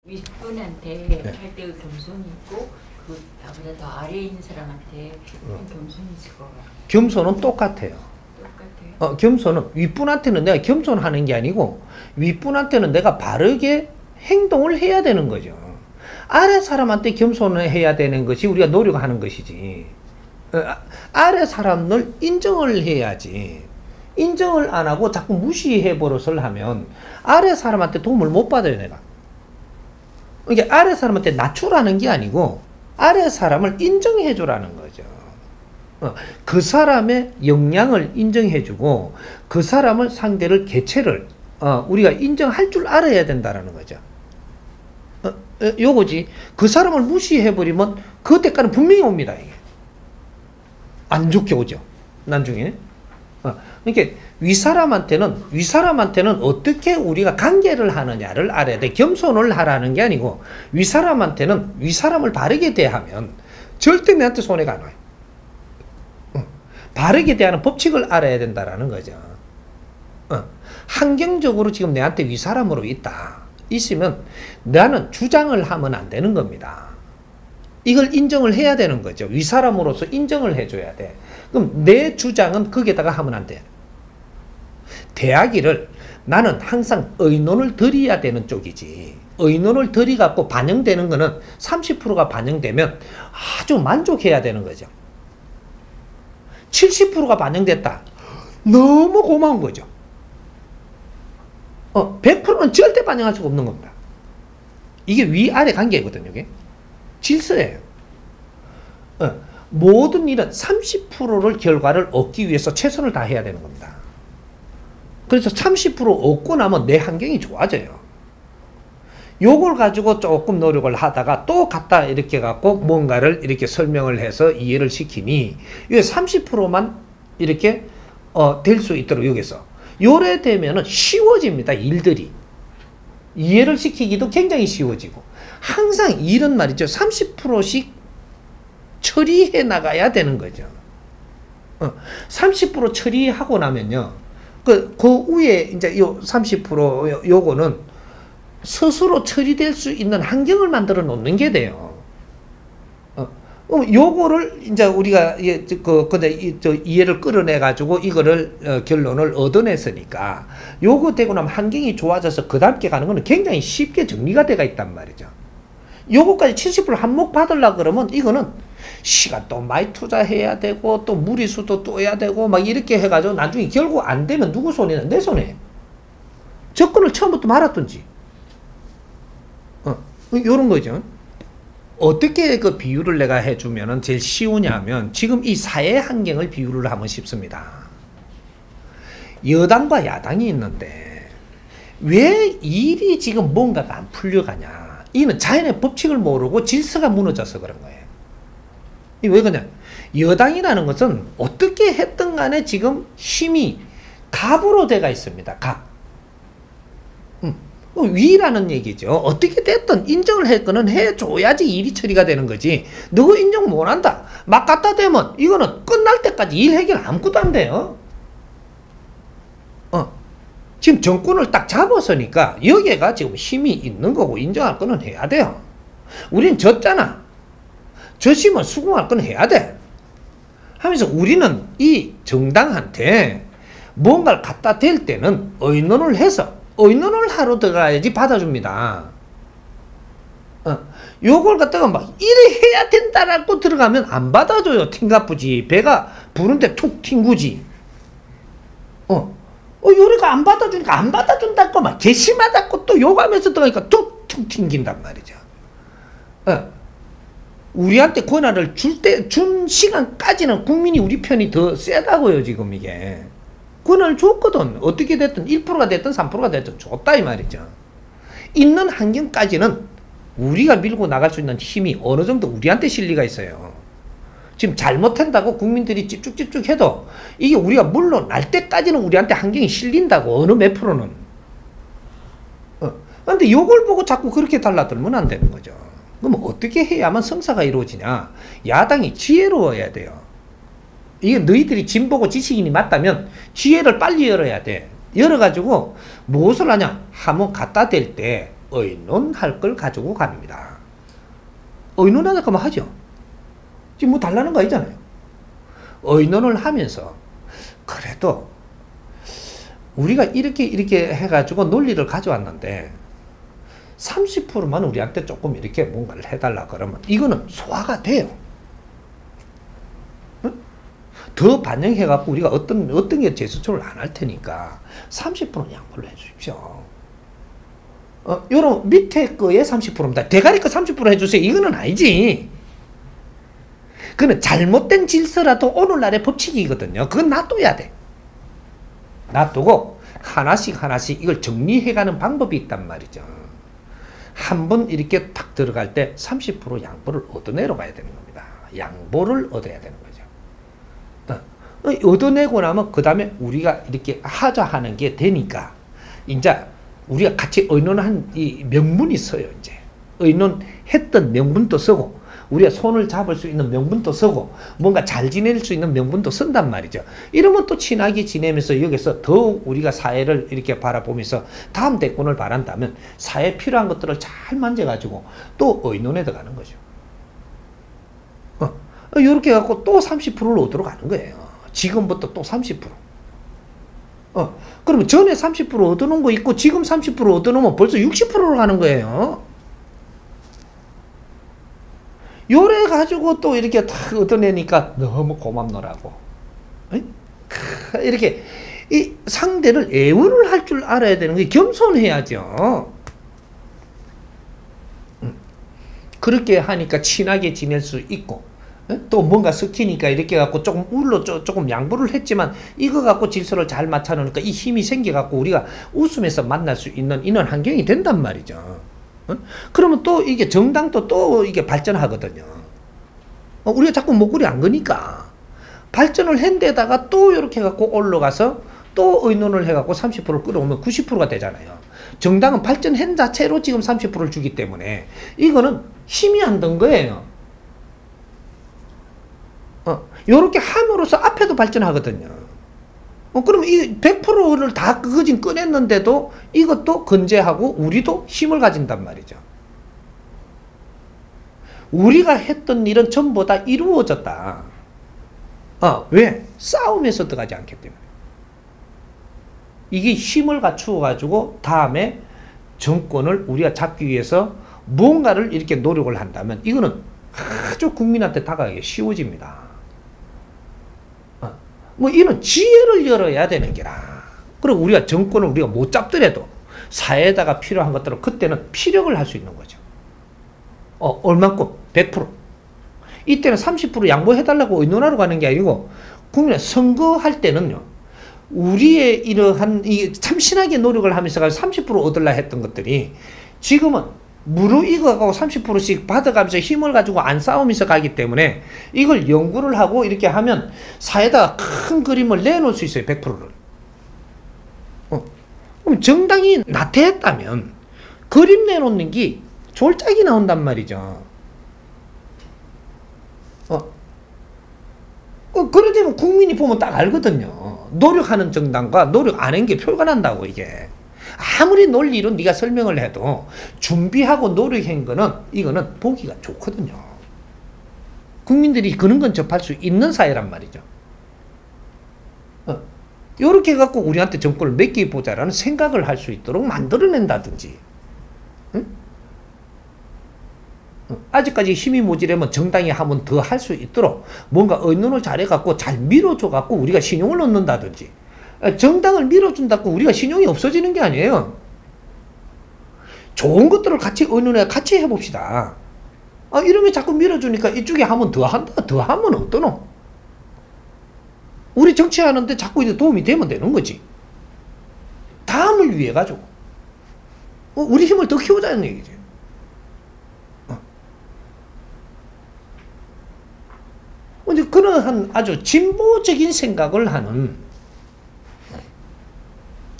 윗분한테 네. 할 때의 겸손이 있고 그 나보다 더 아래에 있는 사람한테 겸손이 있을 것 같아요. 겸손은 똑같아요. 똑같아요. 겸손은 윗분한테는 내가 겸손하는 게 아니고 윗분한테는 내가 바르게 행동을 해야 되는 거죠. 아래 사람한테 겸손을 해야 되는 것이 우리가 노력하는 것이지. 아래 사람을 인정을 해야지. 인정을 안 하고 자꾸 무시해 버릇을 하면 아래 사람한테 도움을 못 받아요, 내가. 이게 아래 사람한테 낮추라는 게 아니고 아래 사람을 인정해 주라는 거죠. 그 사람의 역량을 인정해 주고 그 사람을 상대를 개체를 우리가 인정할 줄 알아야 된다라는 거죠. 요거지. 그 사람을 무시해 버리면 그 대가는 분명히 옵니다. 이게. 안 좋게 오죠. 나중에. 그러니까 윗사람한테는 어떻게 우리가 관계를 하느냐를 알아야 돼. 겸손을 하라는 게 아니고 윗사람한테는 윗사람을 바르게 대하면 절대 내한테 손해가 안 와요. 바르게 대하는 법칙을 알아야 된다라는 거죠. 환경적으로 지금 내한테 윗사람으로 있으면 나는 주장을 하면 안 되는 겁니다. 이걸 인정을 해야 되는 거죠. 윗사람으로서 인정을 해줘야 돼. 그럼 내 주장은 거기에다가 하면 안 돼. 대하기를 나는 항상 의논을 드려야 되는 쪽이지. 의논을 들이갖고 반영되는 거는 30%가 반영되면 아주 만족해야 되는 거죠. 70%가 반영됐다. 너무 고마운 거죠. 100%는 절대 반영할 수가 없는 겁니다. 이게 위아래 관계거든요. 이게. 질서예요. 모든 일은 30%를 결과를 얻기 위해서 최선을 다해야 되는 겁니다. 그래서 30% 얻고 나면 내 환경이 좋아져요. 요걸 가지고 조금 노력을 하다가 또 갖다 이렇게 갖고 뭔가를 이렇게 설명을 해서 이해를 시키니 이게 30%만 이렇게 될 수 있도록 여기서 요래 되면은 쉬워집니다. 일들이. 이해를 시키기도 굉장히 쉬워지고 항상 일은 말이죠. 30%씩 처리해 나가야 되는 거죠. 30% 처리하고 나면요. 그 위에 이제 요 30% 요거는 스스로 처리될 수 있는 환경을 만들어 놓는 게 돼요. 요거를 이제 우리가 이해를 끌어내 가지고 이거를 결론을 얻어냈으니까 요거 되고 나면 환경이 좋아져서 그 다음께 가는 거는 굉장히 쉽게 정리가 돼가 있단 말이죠. 요거까지 70% 한몫 받으려고 그러면 이거는 시간도 많이 투자해야 되고 또 무리수도 또 해야 되고 막 이렇게 해가지고 나중에 결국 안 되면 누구 손해나? 내 손해. 접근을 처음부터 말았던지. 요런 거죠. 어떻게 그 비유를 내가 해주면은 제일 쉬우냐면 지금 이 사회 환경을 비유를 하면 쉽습니다. 여당과 야당이 있는데 왜 일이 지금 뭔가가 안 풀려가냐. 이는 자연의 법칙을 모르고 질서가 무너져서 그런 거예요. 이 왜 그러냐. 여당이라는 것은 어떻게 했든 간에 지금 힘이 갑으로 돼가 있습니다. 갑. 위라는 얘기죠. 어떻게 됐든 인정을 했거는 해줘야지 일이 처리가 되는 거지. 너 인정 못한다. 막 갖다 대면 이거는 끝날 때까지 일 해결 아무것도 안 돼요. 지금 정권을 딱 잡았으니까 여기가 지금 힘이 있는 거고 인정할 거는 해야 돼요. 우린 졌잖아. 졌으면 수긍할 건 해야 돼. 하면서 우리는 이 정당한테 뭔가를 갖다 댈 때는 의논을 해서 의논을 하러 들어가야지 받아줍니다. 요걸 갖다가 막 이래 해야 된다라고 들어가면 안 받아줘요. 튕가쁘지. 배가 부른데 툭 튕구지. 요리가 안 받아주니까 안 받아준다고 막 괘씸하다고 또 욕하면서 들어가니까 툭툭 튕긴단 말이죠. 우리한테 권한을 준 시간까지는 국민이 우리 편이 더 세다고요. 지금 이게. 권한을 줬거든. 어떻게 됐든 1%가 됐든 3%가 됐든 줬다 이 말이죠. 있는 환경까지는 우리가 밀고 나갈 수 있는 힘이 어느 정도 우리한테 실리가 있어요. 지금 잘못한다고 국민들이 찝쭉찝쭉 해도 이게 우리가 물러날 때까지는 우리한테 환경이 실린다고 어느 몇 프로는. 근데 요걸 보고 자꾸 그렇게 달라들면 안 되는 거죠. 그럼 어떻게 해야만 성사가 이루어지냐. 야당이 지혜로워야 돼요. 이게 너희들이 진보고 지식인이 맞다면 지혜를 빨리 열어야 돼. 열어가지고 무엇을 하냐. 한번 갖다 댈 때 의논할 걸 가지고 갑니다. 의논하다 그러면 하죠. 지금 뭐 달라는 거 아니잖아요. 의논을 하면서 그래도 우리가 이렇게 해가지고 논리를 가져왔는데 30%만 우리한테 조금 이렇게 뭔가를 해달라 그러면 이거는 소화가 돼요. 응? 더 반영해갖고 우리가 어떤 게 재수출을 안 할 테니까 30%는 양보를 해주십시오. 요런 밑에 거에 30%입니다. 대가리 거 30% 해주세요. 이거는 아니지. 그는 잘못된 질서라도 오늘날의 법칙이거든요. 그건 놔둬야 돼. 놔두고 하나씩 이걸 정리해가는 방법이 있단 말이죠. 한번 이렇게 탁 들어갈 때 30% 양보를 얻어내러 가야 되는 겁니다. 양보를 얻어야 되는 거죠. 얻어내고 나면 그 다음에 우리가 이렇게 하자 하는 게 되니까 이제 우리가 같이 의논한 이 명분이 써요. 이제 의논했던 명분도 쓰고 우리가 손을 잡을 수 있는 명분도 쓰고 뭔가 잘 지낼 수 있는 명분도 쓴단 말이죠. 이러면 또 친하게 지내면서 여기서 더욱 우리가 사회를 이렇게 바라보면서 다음 대권을 바란다면 사회에 필요한 것들을 잘 만져가지고 또 의논에 들어가는 거죠. 이렇게 해갖고 또 30%를 얻으러 가는 거예요. 지금부터 또 30%. 그러면 전에 30% 얻어놓은 거 있고 지금 30% 얻어놓으면 벌써 60%로 가는 거예요. 요래 가지고 또 이렇게 탁 얻어내니까 너무 고맙노라고. 이렇게 이 상대를 애우를 할 줄 알아야 되는 게 겸손해야죠. 그렇게 하니까 친하게 지낼 수 있고 또 뭔가 섞이니까 이렇게 갖고 조금 울로 조금 양보를 했지만 이거 갖고 질서를 잘 맞춰놓으니까 이 힘이 생겨갖고 우리가 웃으면서 만날 수 있는 이런 환경이 된단 말이죠. 그러면 또 이게 정당도 또 이게 발전하거든요. 우리가 자꾸 목걸이 안 거니까 발전을 한 데다가 또 이렇게 갖고 올라가서 또 의논을 해갖고 30%를 끌어오면 90%가 되잖아요. 정당은 발전한 자체로 지금 30%를 주기 때문에 이거는 힘이 안 든 거예요. 요렇게 함으로써 앞에도 발전하거든요. 그러면 이 100%를 다 그거진 꺼냈는데도 이것도 건재하고 우리도 힘을 가진단 말이죠. 우리가 했던 일은 전부 다 이루어졌다. 왜? 싸움에서 들어가지 않기 때문에. 이게 힘을 갖추어 가지고 다음에 정권을 우리가 잡기 위해서 뭔가를 이렇게 노력을 한다면 이거는 아주 국민한테 다가가기 쉬워집니다. 뭐 이런 지혜를 열어야 되는 게라. 그리고 우리가 정권을 우리가 못 잡더라도 사회에다가 필요한 것들을 그때는 피력을 할 수 있는 거죠. 얼만큼? 100%. 이때는 30% 양보해달라고 의논하러 가는 게 아니고 국민의 선거할 때는요. 우리의 이러한 이 참신하게 노력을 하면서 30% 얻으려 했던 것들이 지금은 무르익어가고 30%씩 받아가면서 힘을 가지고 안 싸우면서 가기 때문에 이걸 연구를 하고 이렇게 하면 사회에다가 큰 그림을 내놓을 수 있어요. 100%를. 그럼 정당이 나태했다면 그림 내놓는 게 졸작이 나온단 말이죠. 그래 되면 국민이 보면 딱 알거든요. 노력하는 정당과 노력 안 한 게 표가 난다고 이게. 아무리 논리로 네가 설명을 해도 준비하고 노력한 거는 이거는 보기가 좋거든요. 국민들이 그런 건 접할 수 있는 사회란 말이죠. 요렇게 해갖고 우리한테 정권을 맡겨보자라는 생각을 할 수 있도록 만들어낸다든지. 응? 아직까지 힘이 모자라면 정당이 하면 더 할 수 있도록 뭔가 의논을 잘해갖고 잘 밀어줘갖고 우리가 신용을 얻는다든지. 정당을 밀어준다고 우리가 신용이 없어지는 게 아니에요. 좋은 것들을 같이 의논해 같이 해봅시다. 이러면 자꾸 밀어주니까 이쪽에 하면 더 한다. 더 하면 어떠노? 우리 정치하는데 자꾸 이제 도움이 되면 되는 거지. 다음을 위해 가지고 우리 힘을 더 키우자는 얘기지. 근데 그러한 아주 진보적인 생각을 하는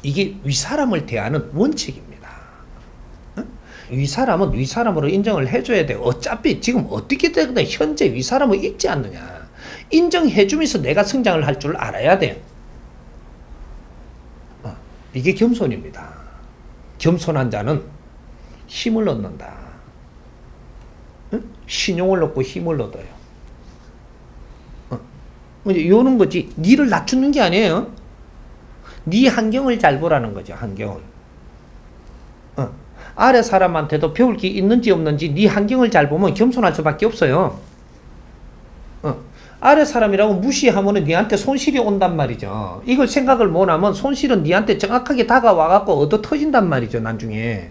이게 윗사람을 대하는 원칙입니다. 윗사람은 윗사람으로 인정을 해줘야 돼. 어차피 지금 어떻게 되든 현재 윗사람을 잊지 않느냐. 인정해주면서 내가 성장을 할 줄 알아야 돼. 이게 겸손입니다. 겸손한 자는 힘을 얻는다. 응? 신용을 얻고 힘을 얻어요. 요런 거지. 니를 낮추는 게 아니에요. 니 환경을 잘 보라는 거죠. 환경을. 아래 사람한테도 배울 게 있는지 없는지 니 환경을 잘 보면 겸손할 수밖에 없어요. 아래 사람이라고 무시하면 니한테 손실이 온단 말이죠. 이걸 생각을 못하면 손실은 니한테 정확하게 다가와갖고 얻어 터진단 말이죠. 나중에.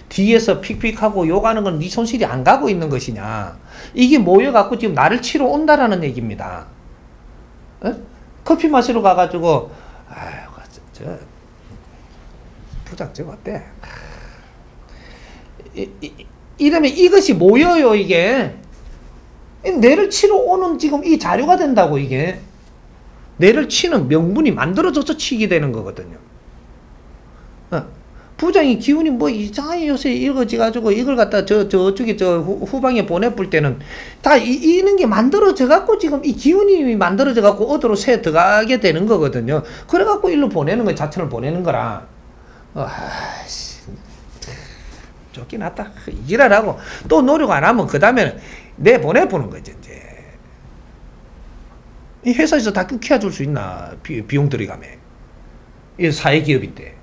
뒤에서 픽픽하고 욕하는 건 니 손실이 안 가고 있는 것이냐. 이게 모여갖고 지금 나를 치러 온다라는 얘기입니다. 커피 마시러 가가지고 아이고 부장 저거 어때? 이러면 이것이 모여요. 이게 뇌를 치러 오는 지금 이 자료가 된다고. 이게 뇌를 치는 명분이 만들어져서 치게 되는 거거든요. 부장이 기운이 뭐 이상하게 요새 이거지 가지고 이걸 갖다 저쪽에 후방에 보내볼 때는 다 이런 게 만들어져 갖고 지금 이 기운이 만들어져 갖고 어디로 새 들어가게 되는 거거든요. 그래 갖고 일로 보내는 거 자체를 보내는 거라. 아이씨, 좋긴 하다. 일하라고 또 노력 안 하면 그 다음에는 내 보내보는 거지. 이제 이 회사에서 다 끊겨 줄 수 있나. 비용 들어가면 이 사회기업인데.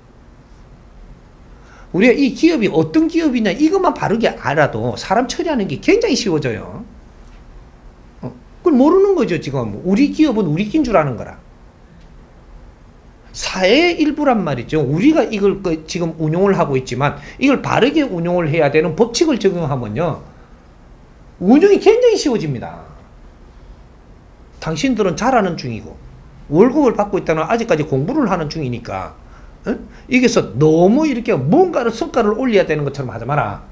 우리가 이 기업이 어떤 기업이냐 이것만 바르게 알아도 사람 처리하는 게 굉장히 쉬워져요. 그걸 모르는 거죠. 지금 우리 기업은 우리 낀 줄 아는 거라. 사회의 일부란 말이죠. 우리가 이걸 지금 운용을 하고 있지만 이걸 바르게 운용을 해야 되는 법칙을 적용하면요 운용이 굉장히 쉬워집니다. 당신들은 잘하는 중이고 월급을 받고 있다는 아직까지 공부를 하는 중이니까 여기서 너무 이렇게 뭔가를 성과를 올려야 되는 것처럼 하지 마라.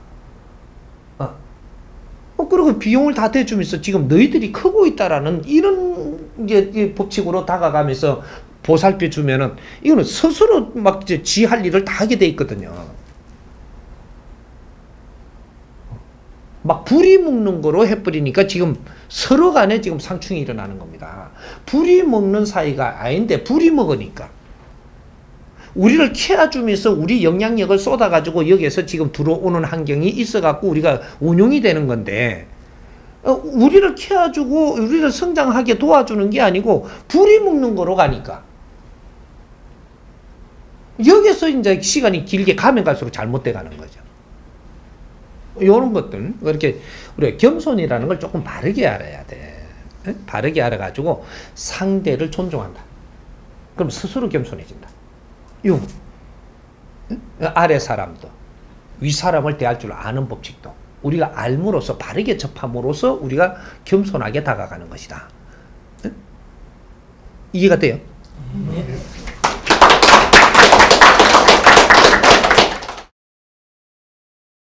그리고 비용을 다 대주면서 지금 너희들이 크고 있다라는 이런 이제 법칙으로 다가가면서 보살펴 주면은 이거는 스스로 막 이제 지 할 일을 다 하게 돼 있거든요. 막 불이 먹는 거로 해버리니까 지금 서로 간에 지금 상충이 일어나는 겁니다. 불이 먹는 사이가 아닌데 불이 먹으니까. 우리를 케어주면서 우리 영향력을 쏟아가지고 여기에서 지금 들어오는 환경이 있어갖고 우리가 운용이 되는 건데, 우리를 케어주고 우리를 성장하게 도와주는 게 아니고 불이 먹는 거로 가니까. 여기서 이제 시간이 길게 가면 갈수록 잘못돼 가는 거죠. 이런 것들, 그렇게 우리가 겸손이라는 걸 조금 바르게 알아야 돼. 바르게 알아가지고 상대를 존중한다. 그럼 스스로 겸손해진다. 아래 사람도 위 사람을 대할 줄 아는 법칙도 우리가 알므로써 바르게 접함으로써 우리가 겸손하게 다가가는 것이다. 이해가 돼요?